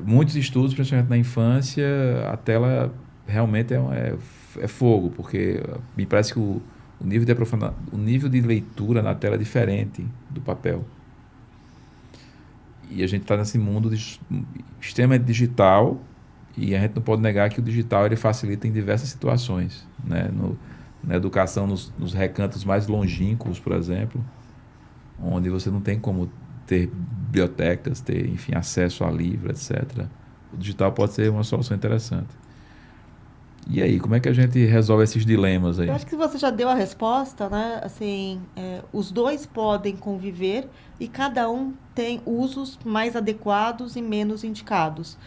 Muitos estudos, principalmente na infância, a tela realmente é fogo, porque me parece que o nível de leitura na tela é diferente do papel. E a gente está nesse mundo extremamente digital, e a gente não pode negar que o digital ele facilita em diversas situações, né? Na educação, nos recantos mais longínquos, por exemplo, onde você não tem como ter bibliotecas, ter, enfim, acesso a livros, etc. O digital pode ser uma solução interessante. E aí, como é que a gente resolve esses dilemas aí? Eu acho que você já deu a resposta, né? Assim, os dois podem conviver e cada um tem usos mais adequados e menos indicados.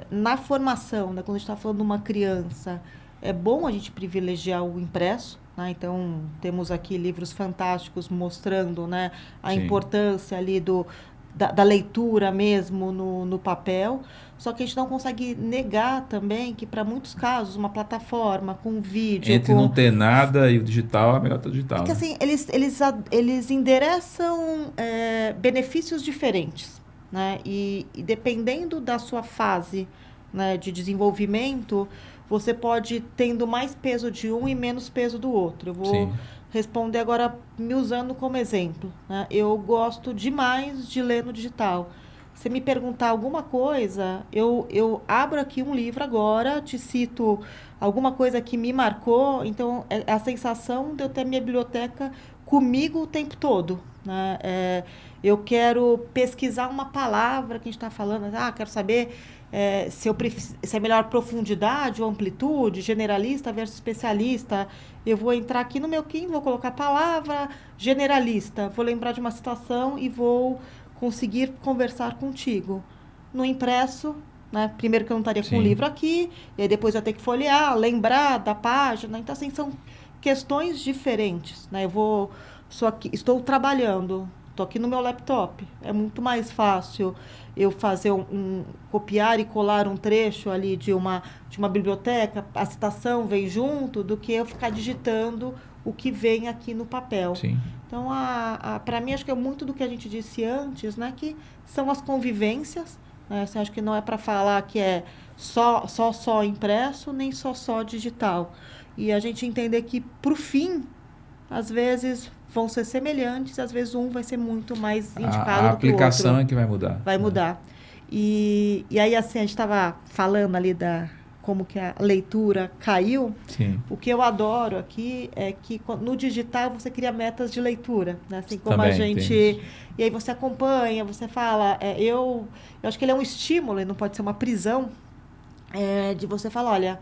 Na formação, né, quando a gente está falando de uma criança, é bom a gente privilegiar o impresso, né? Então, temos aqui livros fantásticos mostrando, né, a Sim. importância ali da leitura mesmo no papel. Só que a gente não consegue negar também que, para muitos casos, uma plataforma com vídeo, Entre não ter nada e o digital, é melhor ter o é digital, que né? assim, eles endereçam benefícios diferentes, né? E dependendo da sua fase, né, de desenvolvimento, você pode ir tendo mais peso de um e menos peso do outro. Eu vou Sim. responder agora me usando como exemplo, né? Eu gosto demais de ler no digital. Se me perguntar alguma coisa, eu abro aqui um livro agora, te cito alguma coisa que me marcou. Então, é a sensação de eu ter minha biblioteca comigo o tempo todo, né? Eu quero pesquisar uma palavra que a gente está falando. Quero saber se é melhor profundidade ou amplitude, generalista versus especialista. Eu vou entrar aqui no meu Kindle, vou colocar a palavra generalista, vou lembrar de uma situação e vou conseguir conversar contigo. No impresso, né? Primeiro que eu não estaria com o Sim. livro aqui, e aí depois eu ter que folhear, lembrar da página. Então, assim, são questões diferentes, né? Estou trabalhando, estou aqui no meu laptop. É muito mais fácil eu fazer copiar e colar um trecho ali de uma biblioteca, a citação vem junto, do que eu ficar digitando o que vem aqui no papel. Sim. Então, para mim, acho que é muito do que a gente disse antes, né? Que são as convivências, né? Assim, acho que não é para falar que é só impresso, nem só digital. E a gente entender que, para o fim, às vezes vão ser semelhantes, às vezes um vai ser muito mais indicado A do que o aplicação outro. é que vai mudar, Vai né? mudar. E aí, assim, a gente estava falando ali como que a leitura caiu. Sim. O que eu adoro aqui é que no digital você cria metas de leitura, né? Assim como a Também tem isso. gente... E aí você acompanha, você fala... eu acho que ele é um estímulo, ele não pode ser uma prisão, de você falar, olha,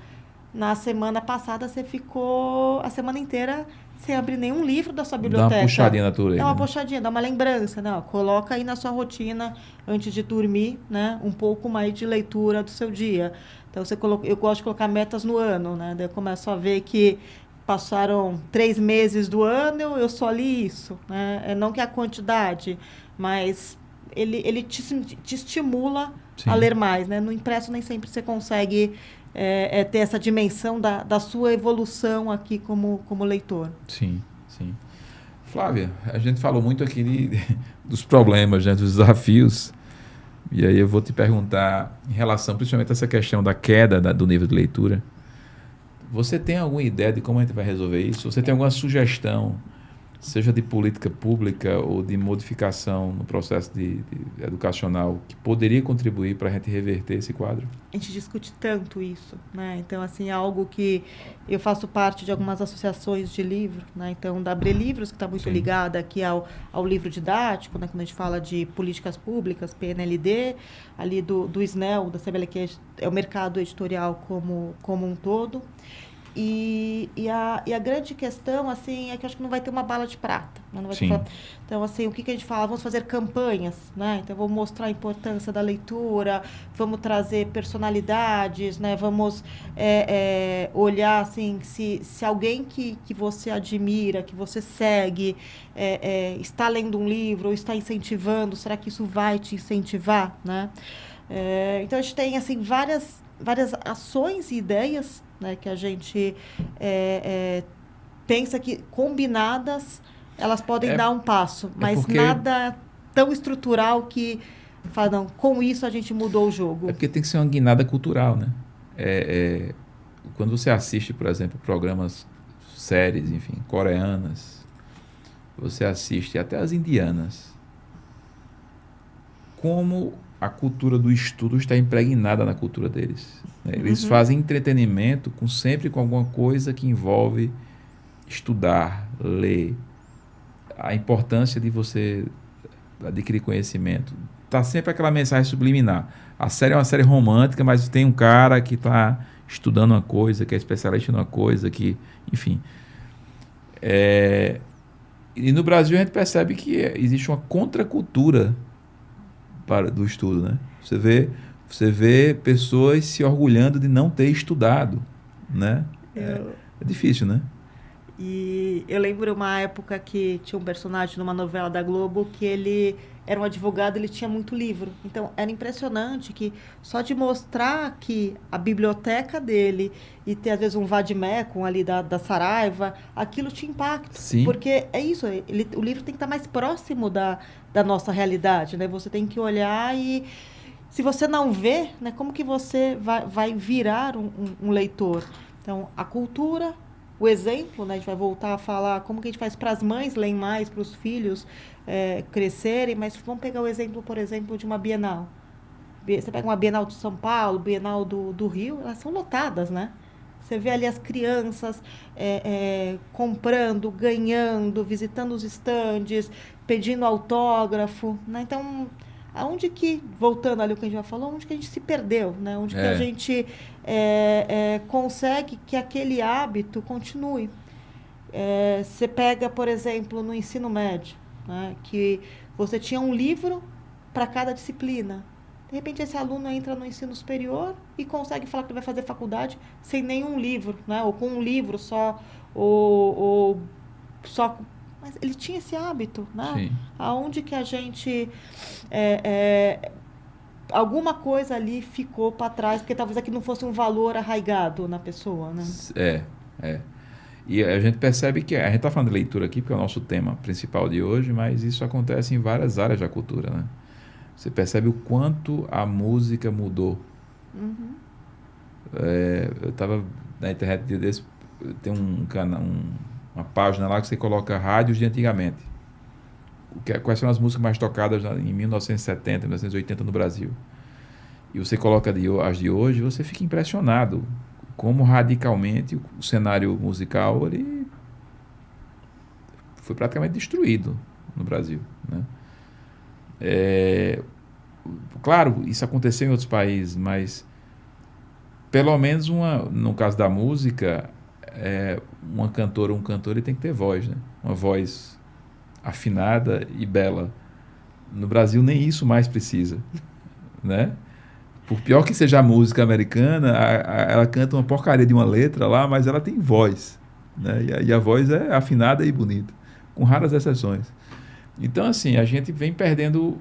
na semana passada você ficou a semana inteira sem abrir nenhum livro da sua Dá uma biblioteca. puxadinha na tua Dá orelha, uma né? puxadinha, dá uma lembrança, né? Ó, coloca aí na sua rotina, antes de dormir, né? Um pouco mais de leitura do seu dia. Então, eu gosto de colocar metas no ano, né? Daí eu começo a ver que passaram 3 meses do ano, eu só li isso, né? Não que a quantidade, mas ele te estimula a Sim. ler mais, né? No impresso nem sempre você consegue ter essa dimensão da sua evolução aqui como leitor. Sim, sim. Flávia, a gente falou muito aqui dos problemas, né, dos desafios. E aí eu vou te perguntar, em relação principalmente a essa questão da queda do nível de leitura, você tem alguma ideia de como a gente vai resolver isso? Você tem alguma sugestão, seja de política pública ou de modificação no processo de educacional, que poderia contribuir para a gente reverter esse quadro? A gente discute tanto isso, né? Então, assim, é algo que eu faço parte de algumas associações de livro, né? Então, da Abre Livros, que está muito Sim. ligada aqui ao livro didático, né? Quando a gente fala de políticas públicas, PNLD, ali do SNEL, da CBL, que é o mercado editorial como um todo. E a grande questão, assim, é que eu acho que não vai ter uma bala de prata. Né? Não vai ter Sim. Então, assim, o que a gente fala? Vamos fazer campanhas, né? Então, vamos mostrar a importância da leitura, vamos trazer personalidades, né? Vamos olhar, assim, se alguém que você admira, que você segue, está lendo um livro ou está incentivando, será que isso vai te incentivar, né? Então, a gente tem, assim, várias ações e ideias, né, que a gente pensa que combinadas elas podem dar um passo, mas porque, nada tão estrutural que fala, não, com isso a gente mudou o jogo. É porque tem que ser uma guinada cultural, né? Quando você assiste, por exemplo, programas, séries, enfim, coreanas, você assiste até as indianas, como a cultura do estudo está impregnada na cultura deles, né? Eles fazem entretenimento sempre com alguma coisa que envolve estudar, ler, a importância de você adquirir conhecimento. Tá sempre aquela mensagem subliminar. A série é uma série romântica, mas tem um cara que está estudando uma coisa, que é especialista em uma coisa, que, enfim. E no Brasil a gente percebe que existe uma contracultura do estudo, né? Você vê pessoas se orgulhando de não ter estudado, né? É difícil, né? E eu lembro uma época que tinha um personagem numa novela da Globo que ele era um advogado, ele tinha muito livro. Então, era impressionante que só de mostrar que a biblioteca dele e ter, às vezes, um vade-mecum ali da Saraiva, aquilo tinha impacto. Sim. Porque é isso, o livro tem que estar mais próximo da nossa realidade, né? Você tem que olhar e... Se você não vê, né, como que você vai virar um leitor? Então, a cultura... O exemplo, né, a gente vai voltar a falar como que a gente faz para as mães lerem mais, para os filhos crescerem, mas vamos pegar o exemplo, por exemplo, de uma Bienal. Você pega uma Bienal de São Paulo, Bienal do Rio, elas são lotadas, né? Você vê ali as crianças comprando, ganhando, visitando os estandes, pedindo autógrafo, né? Então, aonde que, voltando ali o que a gente já falou, onde que a gente se perdeu, né? Onde que a gente consegue que aquele hábito continue. Você pega, por exemplo, no ensino médio, né? Que você tinha um livro para cada disciplina. De repente, esse aluno entra no ensino superior e consegue falar que vai fazer faculdade sem nenhum livro, né? Ou com um livro só, ou só... Mas ele tinha esse hábito, né? Sim. Aonde que a gente... alguma coisa ali ficou para trás, porque talvez aqui não fosse um valor arraigado na pessoa, né? E a gente percebe que... A gente está falando de leitura aqui, porque é o nosso tema principal de hoje, mas isso acontece em várias áreas da cultura, né? Você percebe o quanto a música mudou. Eu estava na internet um dia desse, tem uma página lá que você coloca rádios de antigamente. Quais são as músicas mais tocadas em 1970, 1980 no Brasil. E você coloca as de hoje, você fica impressionado como radicalmente o cenário musical ele foi praticamente destruído no Brasil, né? Claro, isso aconteceu em outros países, mas pelo menos no caso da música, uma cantora ou um cantor ele tem que ter voz, né? Uma voz afinada e bela. No Brasil nem isso mais precisa, né? Por pior que seja a música americana, ela canta uma porcaria de uma letra lá, mas ela tem voz, né? E a voz é afinada e bonita, com raras exceções. Então, assim, a gente vem perdendo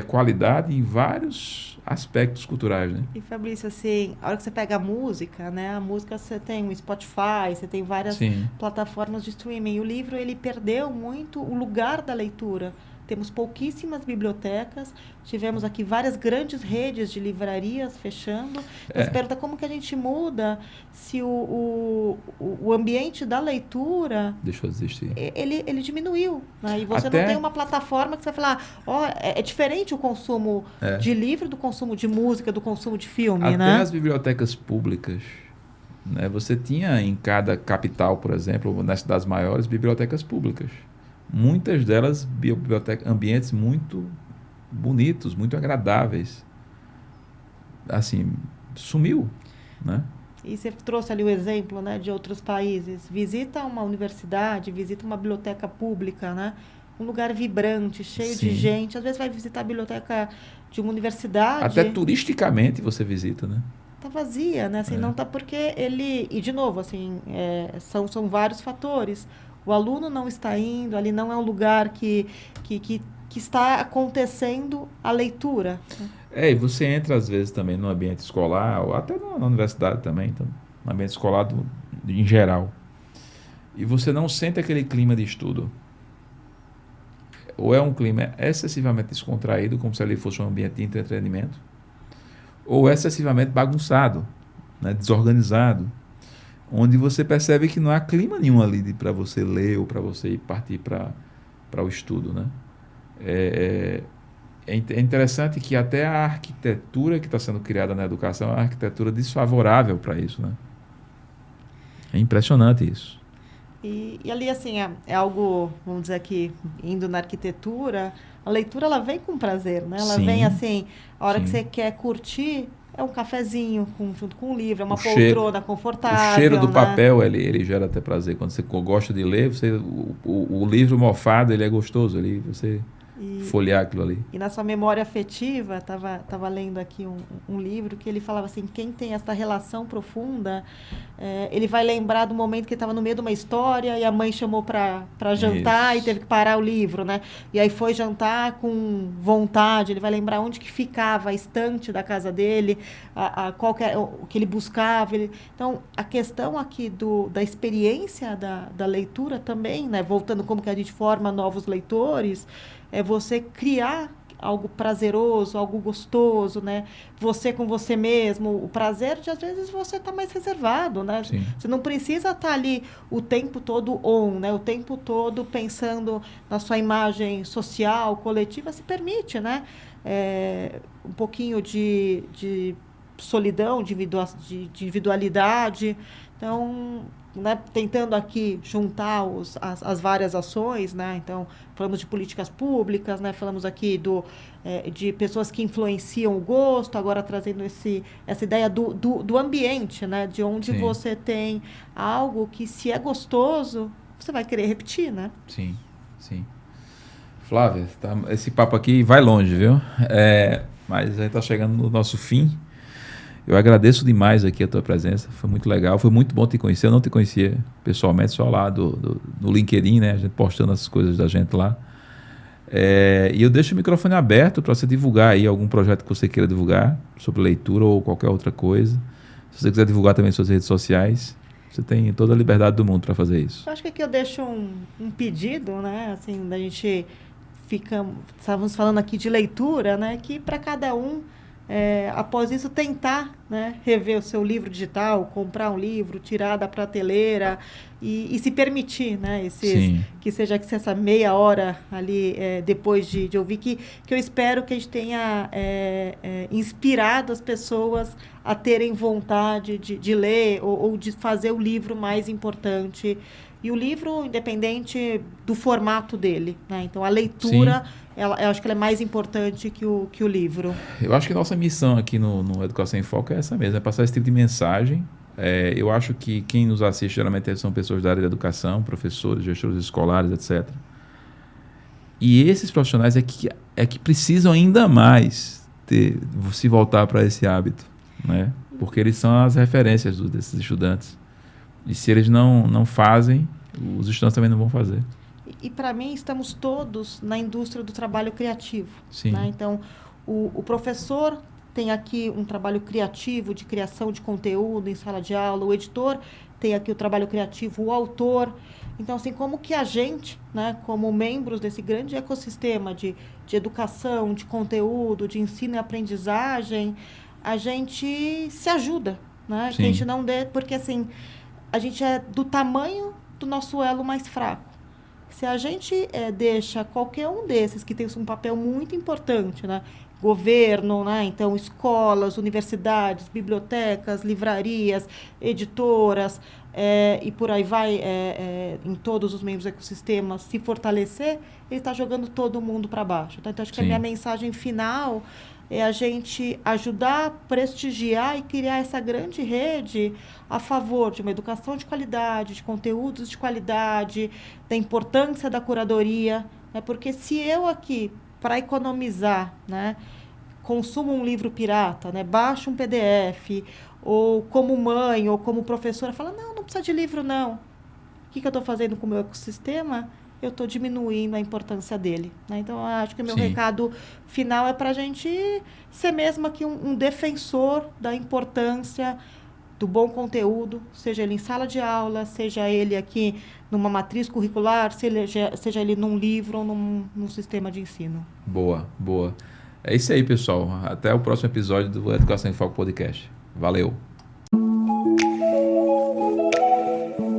qualidade em vários aspectos culturais, né? E, Fabrício, assim, a hora que você pega a música, né? A música você tem um Spotify, você tem várias plataformas de streaming. E o livro, ele perdeu muito o lugar da leitura. Temos pouquíssimas bibliotecas, tivemos aqui várias grandes redes de livrarias fechando. Então, você pergunta como que a gente muda se o ambiente da leitura... Deixou de existir. Ele diminuiu, né? E você não tem uma plataforma que você vai falar, é diferente o consumo de livro do consumo de música, do consumo de filme, até né? As bibliotecas públicas, né? Você tinha em cada capital, por exemplo, nas cidades maiores, bibliotecas públicas. Muitas delas ambientes muito bonitos, muito agradáveis. Assim, sumiu, né? E você trouxe ali o exemplo, né, de outros países. Visita uma universidade, visita uma biblioteca pública, né? Um lugar vibrante, cheio de gente. Às vezes vai visitar a biblioteca de uma universidade. Até turisticamente você visita, né? Tá vazia, né? Assim, não tá porque ele... E, de novo, assim, são vários fatores. O aluno não está indo, ali não é um lugar que está acontecendo a leitura. E você entra, às vezes, também no ambiente escolar, ou até na universidade também, então, no ambiente escolar em geral. e você não sente aquele clima de estudo. Ou é um clima excessivamente descontraído, como se ali fosse um ambiente de entretenimento, ou excessivamente bagunçado, né, desorganizado, onde você percebe que não há clima nenhum ali para você ler ou para você partir para o estudo, né? É interessante que até a arquitetura que está sendo criada na educação é uma arquitetura desfavorável para isso, né? É impressionante isso. E ali, assim, é algo, vamos dizer aqui, indo na arquitetura, a leitura, ela vem com prazer, né? Ela vem, Sim, assim, a hora que sim. você quer curtir, é um cafezinho junto com um livro, é O uma cheiro, poltrona o cheiro confortável, do né? papel, ele gera até prazer. Quando você gosta de ler, o livro mofado, ele é gostoso. Você E, folhear aquilo ali. E na sua memória afetiva, tava lendo aqui um livro que ele falava assim, quem tem essa relação profunda, ele vai lembrar do momento que ele estava no meio de uma história e a mãe chamou para jantar e Isso. teve que parar o livro, né? E aí foi jantar com vontade, ele vai lembrar onde que ficava a estante da casa dele, qual que o que ele buscava. Então, a questão aqui da experiência da leitura também, né? Voltando como que a gente forma novos leitores, é você criar algo prazeroso, algo gostoso, né? Você com você mesmo, o prazer de às vezes você tá mais reservado, né? Sim. Você não precisa estar ali o tempo todo on, né? O tempo todo pensando na sua imagem social, coletiva, se permite, né? Um pouquinho de solidão, de individualidade. Então, né, tentando aqui juntar as várias ações, né? Então, falamos de políticas públicas, né? Falamos aqui de pessoas que influenciam o gosto, agora trazendo essa ideia do ambiente, né? De onde Sim, você tem algo que, se é gostoso, você vai querer repetir, né? sim, sim. Flávia, esse papo aqui vai longe, viu? Mas a gente está chegando no nosso fim. Eu agradeço demais aqui a tua presença, foi muito legal, foi muito bom te conhecer. Eu não te conhecia pessoalmente, só lá no LinkedIn, né? A gente postando as coisas da gente lá. E eu deixo o microfone aberto para você divulgar aí algum projeto que você queira divulgar, sobre leitura ou qualquer outra coisa. Se você quiser divulgar também suas redes sociais, você tem toda a liberdade do mundo para fazer isso. Eu acho que aqui eu deixo um pedido, né? Assim, da gente estávamos falando aqui de leitura, né? Que para cada um, após isso, tentar, né, rever o seu livro digital, comprar um livro, tirar da prateleira e se permitir, né? Sim, Que seja essa meia hora ali depois de ouvir, que eu espero que a gente tenha inspirado as pessoas a terem vontade de ler ou de fazer o livro mais importante. E o livro, independente do formato dele, né? Então, a sim. leitura, eu acho que ela é mais importante que o livro. Eu acho que nossa missão aqui no Educação em Foco é essa mesmo, é passar esse tipo de mensagem. Eu acho que quem nos assiste geralmente são pessoas da área da educação, professores, gestores escolares, etc. E esses profissionais é que precisam ainda mais se voltar para esse hábito, né? Porque eles são as referências desses estudantes. E se eles não fazem, os estudantes também não vão fazer. E para mim, estamos todos na indústria do trabalho criativo, né? Sim, Então, o professor tem aqui um trabalho criativo de criação de conteúdo em sala de aula, o editor tem aqui o trabalho criativo, o autor. Então, assim, como que a gente, né, como membros desse grande ecossistema de educação, de conteúdo, de ensino e aprendizagem, a gente se ajuda, né? Que a gente sim, não dê, porque assim, a gente é do tamanho do nosso elo mais fraco. Se a gente deixa qualquer um desses que tem um papel muito importante, né? Governo, né? Então escolas, universidades, bibliotecas, livrarias, editoras, e por aí vai, em todos os membros do ecossistema, se fortalecer, ele está jogando todo mundo para baixo. Tá? Então, acho que a minha sim, mensagem final é a gente ajudar, prestigiar e criar essa grande rede a favor de uma educação de qualidade, de conteúdos de qualidade, da importância da curadoria, né? Porque se eu aqui, para economizar, né, consumo um livro pirata, né, baixo um PDF, ou como mãe, ou como professora, fala, não precisa de livro, não. O que eu estou fazendo com o meu ecossistema? Eu estou diminuindo a importância dele. Né? Então, eu acho que o meu sim. recado final é para a gente ser mesmo aqui um defensor da importância do bom conteúdo, seja ele em sala de aula, seja ele aqui numa matriz curricular, seja ele num livro ou num sistema de ensino. Boa, boa. É isso aí, pessoal. Até o próximo episódio do Educação em Foco Podcast. Valeu!